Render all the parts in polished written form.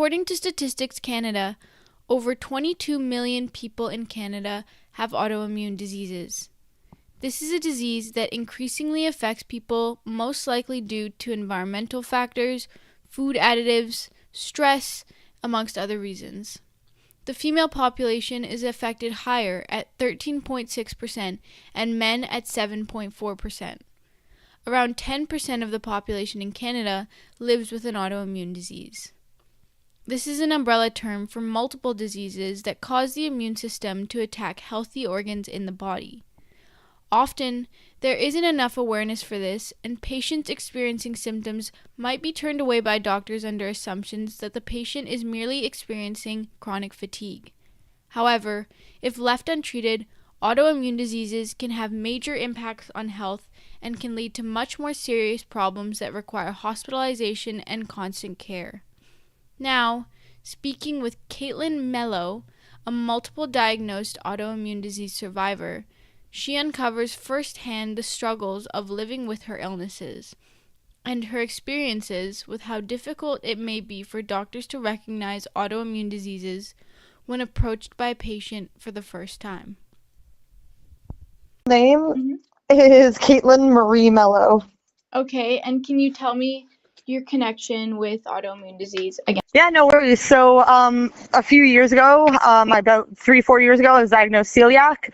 According to Statistics Canada, over 22 million people in Canada have autoimmune diseases. This is a disease that increasingly affects people most likely due to environmental factors, food additives, stress, amongst other reasons. The female population is affected higher at 13.6% and men at 7.4%. Around 10% of the population in Canada lives with an autoimmune disease. This is an umbrella term for multiple diseases that cause the immune system to attack healthy organs in the body. Often, there isn't enough awareness for this, and patients experiencing symptoms might be turned away by doctors under assumptions that the patient is merely experiencing chronic fatigue. However, if left untreated, autoimmune diseases can have major impacts on health and can lead to much more serious problems that require hospitalization and constant care. Now, speaking with Caitlin Mello, a multiple diagnosed autoimmune disease survivor, she uncovers firsthand the struggles of living with her illnesses and her experiences with how difficult it may be for doctors to recognize autoimmune diseases when approached by a patient for the first time. Name is Caitlin Marie Mello. Okay, and can you tell me your connection with autoimmune disease again? Yeah, no worries. So a few years ago, about 3-4 years ago, I was diagnosed celiac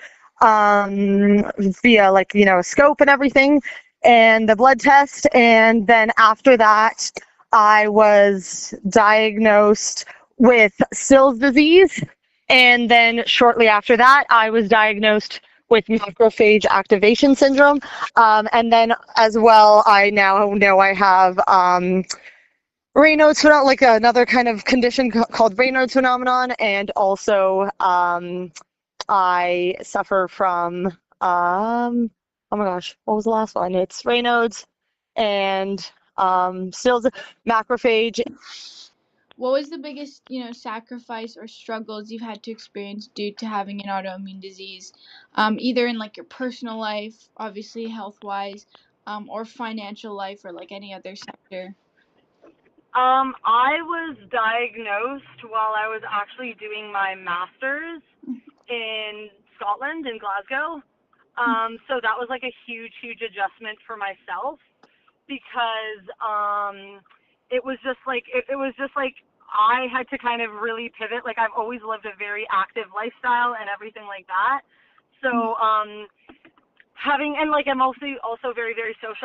via a scope and everything and the blood test. And then after that, I was diagnosed with Still's disease. And then shortly after that, I was diagnosed with macrophage activation syndrome. And then as well, I now know I have Raynaud's phenomenon, like another kind of condition called Raynaud's phenomenon, and also I suffer from oh my gosh, what was the last one? It's Raynaud's and Still's macrophage. What was the biggest, sacrifice or struggles you've had to experience due to having an autoimmune disease, either in your personal life, obviously health-wise, or financial life, or any other sector? I was diagnosed while I was actually doing my master's in Scotland, in Glasgow. So that was a huge adjustment for myself because it was just I had to kind of really pivot. I've always lived a very active lifestyle and everything like that. So I'm also very, very social.